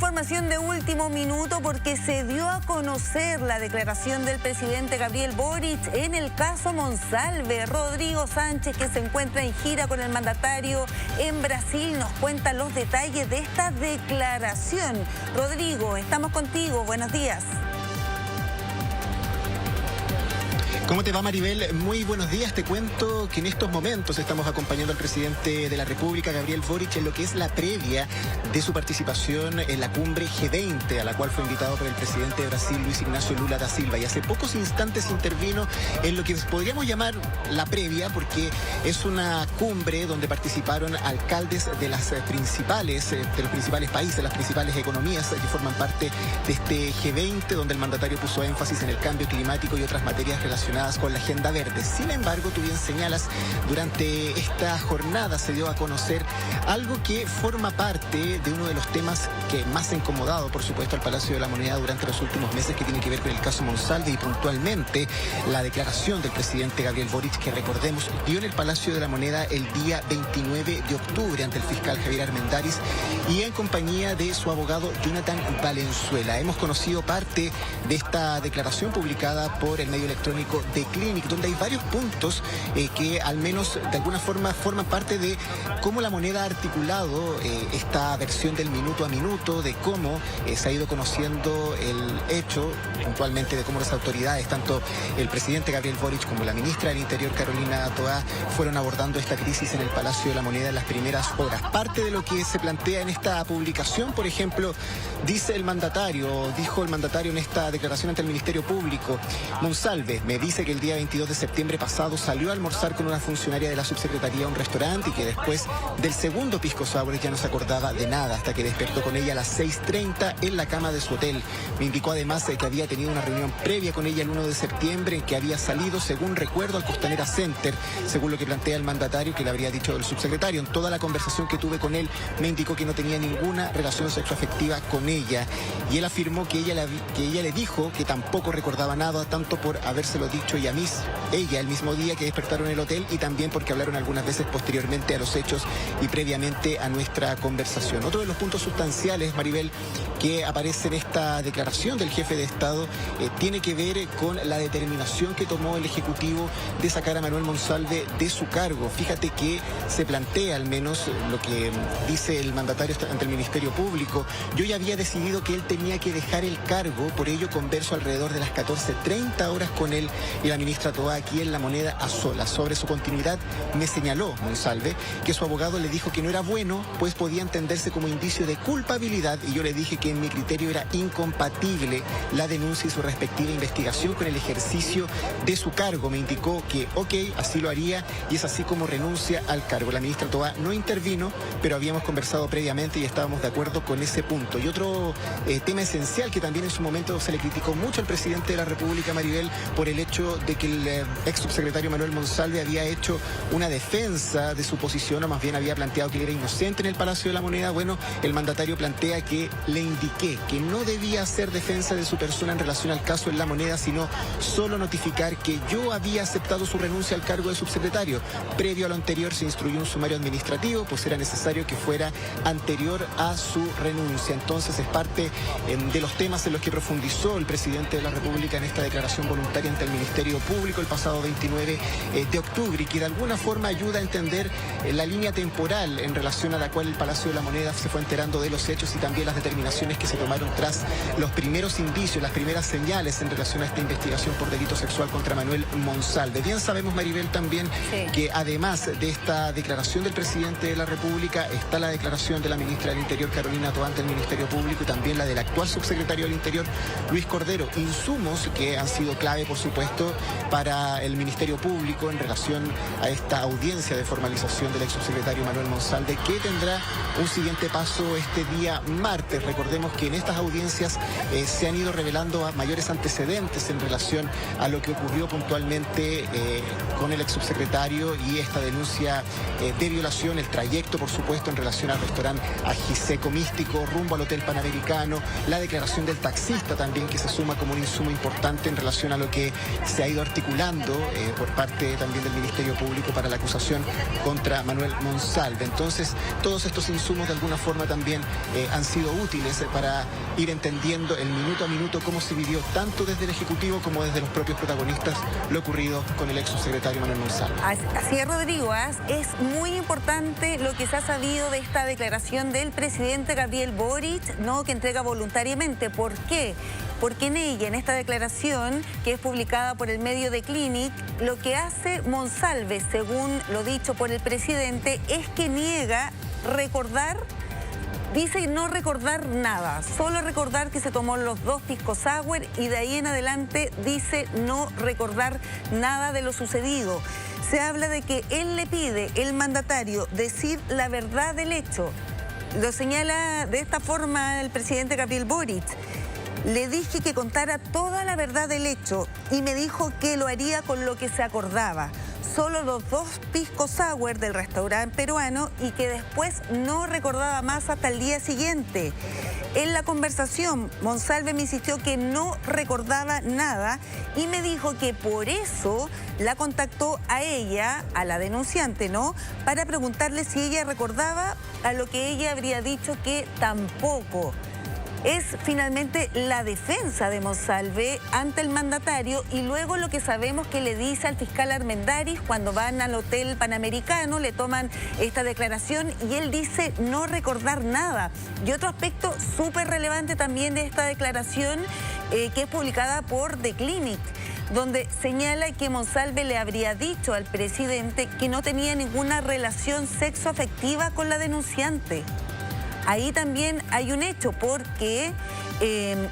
Información de último minuto porque se dio a conocer la declaración del presidente Gabriel Boric en el caso Monsalve. Rodrigo Sánchez, que se encuentra en gira con el mandatario en Brasil, nos cuenta los detalles de esta declaración. Rodrigo, estamos contigo. Buenos días. ¿Cómo te va, Maribel? Muy buenos días. Te cuento que en estos momentos estamos acompañando al presidente de la República, Gabriel Boric, en lo que es la previa de su participación en la cumbre G20, a la cual fue invitado por el presidente de Brasil, Luis Ignacio Lula da Silva. Y hace pocos instantes intervino en lo que podríamos llamar la previa, porque es una cumbre donde participaron alcaldes de los principales países, las principales economías que forman parte de este G20, donde el mandatario puso énfasis en el cambio climático y otras materias relacionadas con la agenda verde. Sin embargo, tú bien señalas, durante esta jornada se dio a conocer algo que forma parte de uno de los temas que más ha incomodado, por supuesto, al Palacio de la Moneda durante los últimos meses, que tiene que ver con el caso Monsalve y puntualmente la declaración del presidente Gabriel Boric, que recordemos, dio en el Palacio de la Moneda el día 29 de octubre ante el fiscal Javier Armendáriz y en compañía de su abogado Jonathan Valenzuela. Hemos conocido parte de esta declaración publicada por el medio electrónico The Clinic, donde hay varios puntos que al menos de alguna forma forman parte de cómo la Moneda ha articulado esta versión del minuto a minuto, de cómo se ha ido conociendo el hecho, puntualmente de cómo las autoridades, tanto el presidente Gabriel Boric como la ministra del Interior, Carolina Toá, fueron abordando esta crisis en el Palacio de la Moneda en las primeras horas. Parte de lo que se plantea en esta publicación, por ejemplo, dijo el mandatario en esta declaración ante el Ministerio Público: Monsalve me dice que el día 22 de septiembre pasado salió a almorzar con una funcionaria de la subsecretaría a un restaurante y que después del segundo pisco sour ya no se acordaba de nada hasta que despertó con ella a las 6:30 en la cama de su hotel. Me indicó además que había tenido una reunión previa con ella el 1 de septiembre en que había salido, según recuerdo, al Costanera Center, según lo que plantea el mandatario, que le habría dicho el subsecretario. En toda la conversación que tuve con él me indicó que no tenía ninguna relación sexoafectiva con ella y él afirmó que ella le dijo que tampoco recordaba nada, tanto por habérselo dicho y a mí, ella, el mismo día que despertaron en el hotel, y también porque hablaron algunas veces posteriormente a los hechos y previamente a nuestra conversación. Otro de los puntos sustanciales, Maribel, que aparece en esta declaración del jefe de Estado tiene que ver con la determinación que tomó el Ejecutivo de sacar a Manuel Monsalve de su cargo. Fíjate que se plantea, al menos lo que dice el mandatario ante el Ministerio Público: yo ya había decidido que él tenía que dejar el cargo, por ello converso alrededor de las 14:30 horas con él y la ministra Toá aquí en La Moneda a solas. Sobre su continuidad me señaló Monsalve que su abogado le dijo que no era bueno, pues podía entenderse como indicio de culpabilidad, y yo le dije que en mi criterio era incompatible la denuncia y su respectiva investigación con el ejercicio de su cargo. Me indicó que ok, así lo haría y es así como renuncia al cargo. La ministra Toá no intervino, pero habíamos conversado previamente y estábamos de acuerdo con ese punto. Y otro tema esencial que también en su momento se le criticó mucho al presidente de la República, Maribel, por el hecho de que el ex subsecretario Manuel Monsalve había hecho una defensa de su posición, o más bien había planteado que él era inocente en el Palacio de la Moneda. Bueno, el mandatario plantea que le indiqué que no debía hacer defensa de su persona en relación al caso en La Moneda, sino solo notificar que yo había aceptado su renuncia al cargo de subsecretario. Previo a lo anterior se instruyó un sumario administrativo, pues era necesario que fuera anterior a su renuncia. Entonces es parte de los temas en los que profundizó el presidente de la República en esta declaración voluntaria ante el Ministerio Público el pasado 29 de octubre, y que de alguna forma ayuda a entender la línea temporal en relación a la cual el Palacio de la Moneda se fue enterando de los hechos y también las determinaciones que se tomaron tras los primeros indicios, las primeras señales en relación a esta investigación por delito sexual contra Manuel Monsalve. Bien sabemos, Maribel, también que además de esta declaración del presidente de la República está la declaración de la ministra del Interior, Carolina Toá, ante el Ministerio Público, y también la del actual subsecretario del Interior, Luis Cordero. Insumos que han sido clave, por supuesto, para el Ministerio Público en relación a esta audiencia de formalización del ex subsecretario Manuel Monsalve, que tendrá un siguiente paso este día martes. Recordemos que en estas audiencias se han ido revelando mayores antecedentes en relación a lo que ocurrió puntualmente con el ex subsecretario y esta denuncia de violación, el trayecto, por supuesto, en relación al restaurante Ajiseco Místico rumbo al Hotel Panamericano, la declaración del taxista también, que se suma como un insumo importante en relación a lo que se ha ido articulando por parte también del Ministerio Público para la acusación contra Manuel Monsalve. Entonces, todos estos insumos de alguna forma también han sido útiles para ir entendiendo el minuto a minuto cómo se vivió tanto desde el Ejecutivo como desde los propios protagonistas lo ocurrido con el ex subsecretario Manuel Monsalve. Así es, Rodrigo. Es muy importante lo que se ha sabido de esta declaración del presidente Gabriel Boric, ¿no?, que entrega voluntariamente. ¿Por qué? Porque en ella, en esta declaración, que es publicada por el medio de Clinic, lo que hace Monsalve, según lo dicho por el presidente, es que niega recordar. Dice no recordar nada, solo recordar que se tomó los 2 pisco sour y de ahí en adelante dice no recordar nada de lo sucedido. Se habla de que él le pide, el mandatario, decir la verdad del hecho. Lo señala de esta forma el presidente Gabriel Boric. Le dije que contara toda la verdad del hecho y me dijo que lo haría con lo que se acordaba. Solo los 2 pisco sour del restaurante peruano y que después no recordaba más hasta el día siguiente. En la conversación, Monsalve me insistió que no recordaba nada y me dijo que por eso la contactó a ella, a la denunciante, ¿no?, para preguntarle si ella recordaba, a lo que ella habría dicho que tampoco. Es finalmente la defensa de Monsalve ante el mandatario y luego lo que sabemos que le dice al fiscal Armendáriz cuando van al Hotel Panamericano, le toman esta declaración y él dice no recordar nada. Y otro aspecto súper relevante también de esta declaración que es publicada por The Clinic, donde señala que Monsalve le habría dicho al presidente que no tenía ninguna relación sexoafectiva con la denunciante. Ahí también hay un hecho porque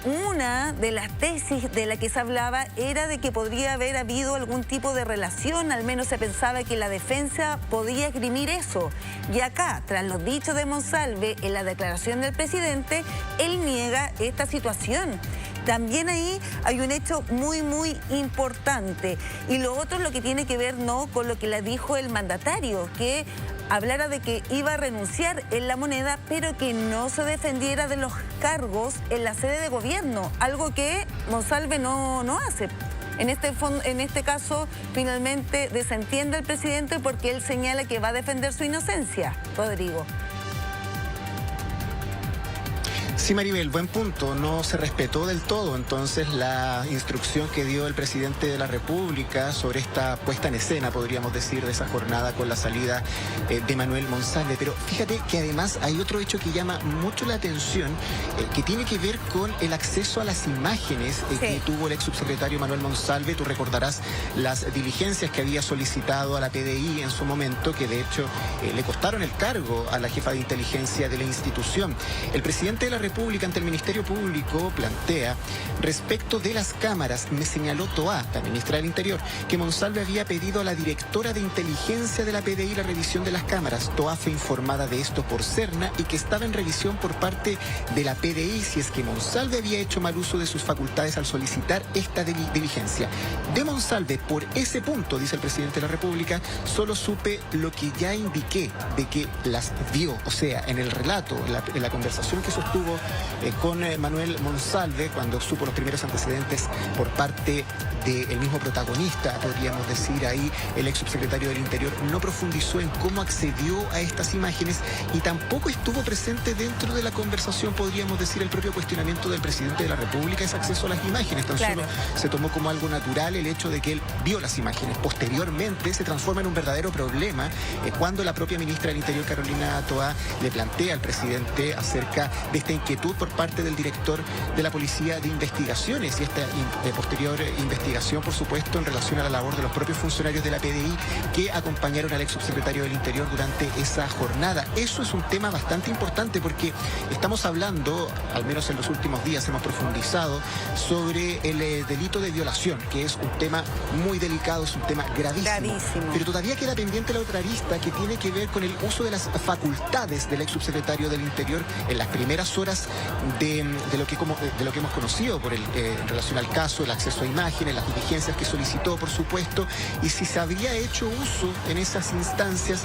una de las tesis de la que se hablaba era de que podría haber habido algún tipo de relación, al menos se pensaba que la defensa podía esgrimir eso. Y acá, tras los dichos de Monsalve en la declaración del presidente, él niega esta situación. También ahí hay un hecho muy, muy importante. Y lo otro es lo que tiene que ver, ¿no?, con lo que le dijo el mandatario, que hablara de que iba a renunciar en La Moneda, pero que no se defendiera de los cargos en la sede de gobierno, algo que Monsalve no hace. En este caso, finalmente desentiende al presidente porque él señala que va a defender su inocencia. Rodrigo. Sí, Maribel, buen punto. No se respetó del todo entonces la instrucción que dio el presidente de la República sobre esta puesta en escena, podríamos decir, de esa jornada con la salida de Manuel Monsalve. Pero fíjate que además hay otro hecho que llama mucho la atención, que tiene que ver con el acceso a las imágenes que tuvo el ex subsecretario Manuel Monsalve. Tú recordarás las diligencias que había solicitado a la PDI en su momento, que de hecho le costaron el cargo a la jefa de inteligencia de la institución. El presidente de la República ante el Ministerio Público plantea, respecto de las cámaras, me señaló Toá, la ministra del Interior, que Monsalve había pedido a la directora de inteligencia de la PDI la revisión de las cámaras. Toá fue informada de esto por Serna y que estaba en revisión por parte de la PDI si es que Monsalve había hecho mal uso de sus facultades al solicitar esta diligencia. De Monsalve, por ese punto, dice el presidente de la República, solo supe lo que ya indiqué de que las vio, o sea, en el relato, en la conversación que sostuvo con Manuel Monsalve, cuando supo los primeros antecedentes por parte del mismo protagonista, podríamos decir ahí, el ex subsecretario del Interior, no profundizó en cómo accedió a estas imágenes y tampoco estuvo presente dentro de la conversación, podríamos decir, el propio cuestionamiento del presidente de la República, ese acceso a las imágenes. Tan solo se tomó como algo natural el hecho de que él vio las imágenes. Posteriormente se transforma en un verdadero problema cuando la propia ministra del Interior, Carolina Toá, le plantea al presidente acerca de esta inquietud por parte del director de la Policía de Investigaciones y esta posterior investigación, por supuesto, en relación a la labor de los propios funcionarios de la PDI que acompañaron al ex subsecretario del Interior durante esa jornada. Eso es un tema bastante importante porque estamos hablando, al menos en los últimos días hemos profundizado sobre el delito de violación, que es un tema muy delicado, es un tema gravísimo. Pero todavía queda pendiente la otra arista que tiene que ver con el uso de las facultades del ex subsecretario del Interior en las primeras horas horas de lo que hemos conocido en relación al caso, el acceso a imágenes, las diligencias que solicitó, por supuesto, y si se había hecho uso en esas instancias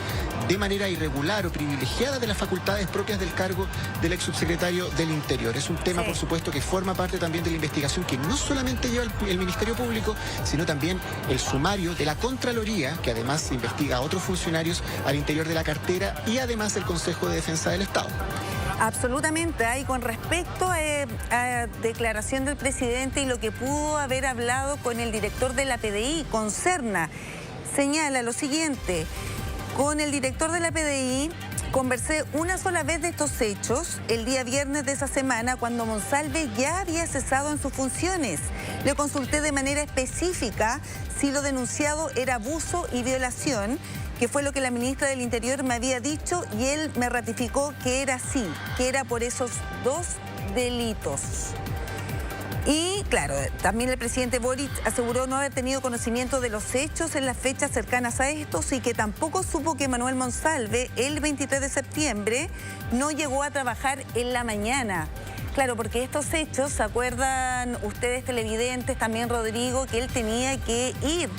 de manera irregular o privilegiada de las facultades propias del cargo del ex subsecretario del Interior. Es un tema, por supuesto, que forma parte también de la investigación que no solamente lleva el Ministerio Público, sino también el sumario de la Contraloría, que además investiga a otros funcionarios al interior de la cartera, y además el Consejo de Defensa del Estado. Absolutamente. Y con respecto a declaración del presidente y lo que pudo haber hablado con el director de la PDI, con Serna, señala lo siguiente: con el director de la PDI conversé una sola vez de estos hechos el día viernes de esa semana, cuando Monsalve ya había cesado en sus funciones. Le consulté de manera específica si lo denunciado era abuso y violación, que fue lo que la ministra del Interior me había dicho, y él me ratificó que era así, que era por esos dos delitos. Y claro, también el presidente Boric aseguró no haber tenido conocimiento de los hechos en las fechas cercanas a estos, y que tampoco supo que Manuel Monsalve el 23 de septiembre no llegó a trabajar en la mañana. Claro, porque estos hechos, ¿se acuerdan ustedes, televidentes, también Rodrigo, que él tenía que ir,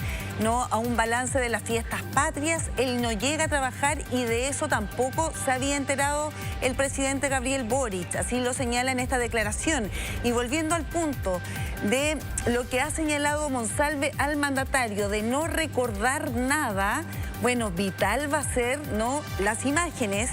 ¿no?, a un balance de las fiestas patrias? Él no llega a trabajar, y de eso tampoco se había enterado el presidente Gabriel Boric, así lo señala en esta declaración. Y volviendo al punto de lo que ha señalado Monsalve al mandatario de no recordar nada, bueno, vital va a ser, ¿no?, las imágenes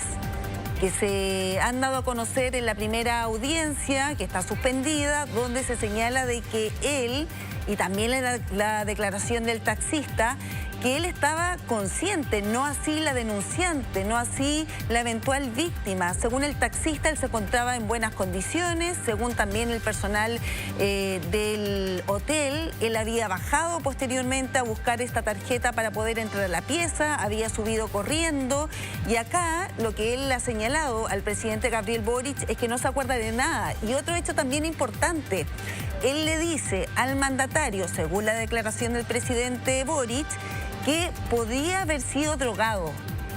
que se han dado a conocer en la primera audiencia, que está suspendida, donde se señala de que él, y también la declaración del taxista, que él estaba consciente, no así la denunciante, no así la eventual víctima. Según el taxista, él se encontraba en buenas condiciones. Según también el personal del hotel, él había bajado posteriormente a buscar esta tarjeta para poder entrar a la pieza, había subido corriendo, y acá lo que él ha señalado al presidente Gabriel Boric es que no se acuerda de nada. Y otro hecho también importante: él le dice al mandatario, según la declaración del presidente Boric, que podía haber sido drogado,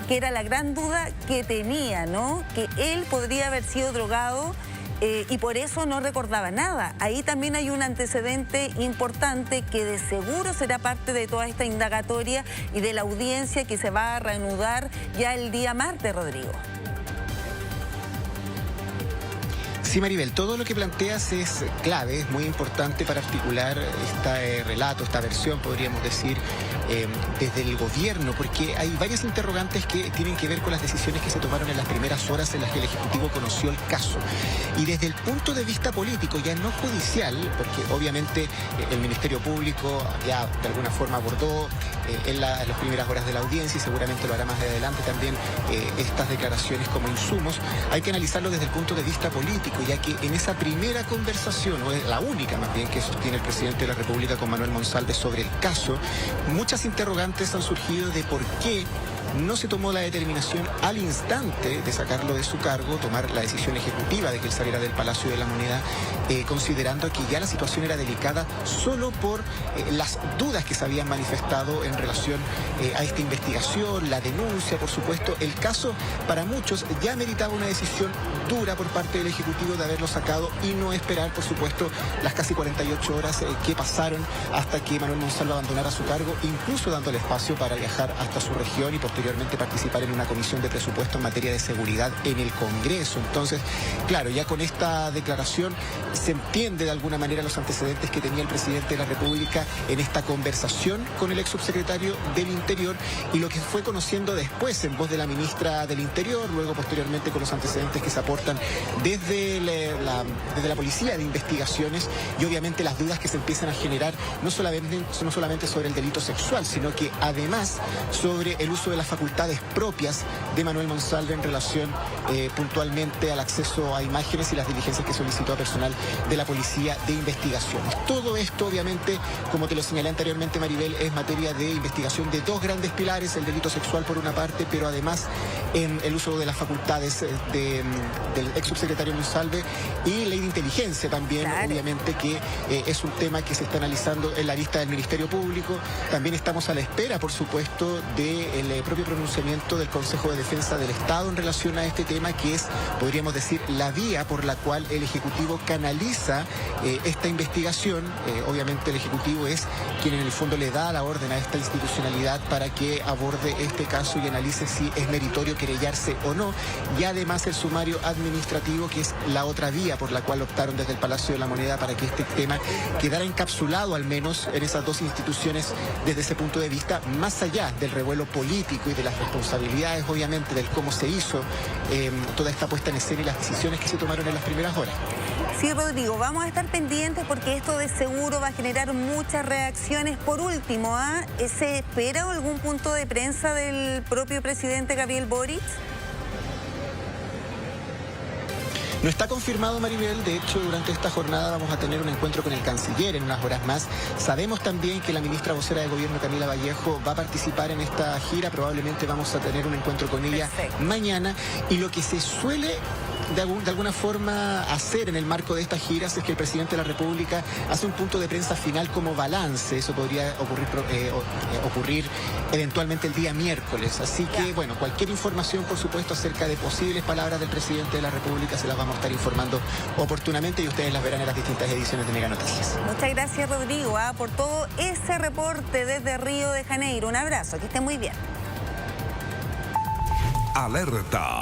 que era la gran duda que tenía, ¿no?, que él podría haber sido drogado y por eso no recordaba nada. Ahí también hay un antecedente importante que de seguro será parte de toda esta indagatoria y de la audiencia que se va a reanudar ya el día martes, Rodrigo. Sí, Maribel, todo lo que planteas es clave, es muy importante para articular este relato, esta versión, podríamos decir, desde el gobierno, porque hay varias interrogantes que tienen que ver con las decisiones que se tomaron en las primeras horas en las que el Ejecutivo conoció el caso. Y desde el punto de vista político, ya no judicial, porque obviamente el Ministerio Público ya de alguna forma abordó en las primeras horas de la audiencia, y seguramente lo hará más adelante también, estas declaraciones como insumos, hay que analizarlo desde el punto de vista político, ya que en esa primera conversación, o es la única más bien que sostiene el presidente de la República con Manuel Monsalve sobre el caso, muchas interrogantes han surgido de por qué no se tomó la determinación al instante de sacarlo de su cargo, tomar la decisión ejecutiva de que él saliera del Palacio de la Moneda, considerando que ya la situación era delicada solo por las dudas que se habían manifestado en relación a esta investigación, la denuncia, por supuesto. El caso, para muchos, ya meritaba una decisión dura por parte del Ejecutivo de haberlo sacado y no esperar, por supuesto, las casi 48 horas que pasaron hasta que Manuel Monsalve abandonara su cargo, incluso dándole espacio para viajar hasta su región y posteriormente participar en una comisión de presupuesto en materia de seguridad en el Congreso. Entonces, claro, ya con esta declaración se entiende de alguna manera los antecedentes que tenía el presidente de la República en esta conversación con el ex subsecretario del Interior, y lo que fue conociendo después en voz de la ministra del Interior, luego posteriormente con los antecedentes que se aportan desde la Policía de Investigaciones, y obviamente las dudas que se empiezan a generar no solamente sobre el delito sexual, sino que además sobre el uso de las facultades propias de Manuel Monsalve en relación puntualmente al acceso a imágenes y las diligencias que solicitó a personal de la Policía de Investigaciones. Todo esto, obviamente, como te lo señalé anteriormente, Maribel, es materia de investigación de dos grandes pilares: el delito sexual por una parte, pero además en el uso de las facultades del ex subsecretario Monsalve y ley de inteligencia también, claro, obviamente que es un tema que se está analizando en la vista del Ministerio Público. También estamos a la espera, por supuesto, del propio pronunciamiento del Consejo de Defensa del Estado en relación a este tema, que es, podríamos decir, la vía por la cual el Ejecutivo canaliza esta investigación. Obviamente el Ejecutivo es quien en el fondo le da la orden a esta institucionalidad para que aborde este caso y analice si es meritorio querellarse o no, y además el sumario administrativo, que es la otra vía por la cual optaron desde el Palacio de la Moneda para que este tema quedara encapsulado al menos en esas dos instituciones desde ese punto de vista, más allá del revuelo político y de las responsabilidades, obviamente, del cómo se hizo toda esta puesta en escena y las decisiones que se tomaron en las primeras horas. Sí, Rodrigo, vamos a estar pendientes porque esto de seguro va a generar muchas reacciones. Por último, ¿se espera algún punto de prensa del propio presidente Gabriel Boric? No está confirmado, Maribel. De hecho, durante esta jornada vamos a tener un encuentro con el canciller en unas horas más. Sabemos también que la ministra vocera de Gobierno, Camila Vallejo, va a participar en esta gira. Probablemente vamos a tener un encuentro con ella mañana. Y lo que se suele de alguna forma hacer en el marco de estas giras es que el presidente de la República hace un punto de prensa final como balance. Eso podría ocurrir eventualmente el día miércoles. Así que, bueno, cualquier información, por supuesto, acerca de posibles palabras del presidente de la República se las vamos a estar informando oportunamente y ustedes las verán en las distintas ediciones de Mega Noticias. Muchas gracias, Rodrigo, por todo ese reporte desde Río de Janeiro. Un abrazo, que esté muy bien. Alerta.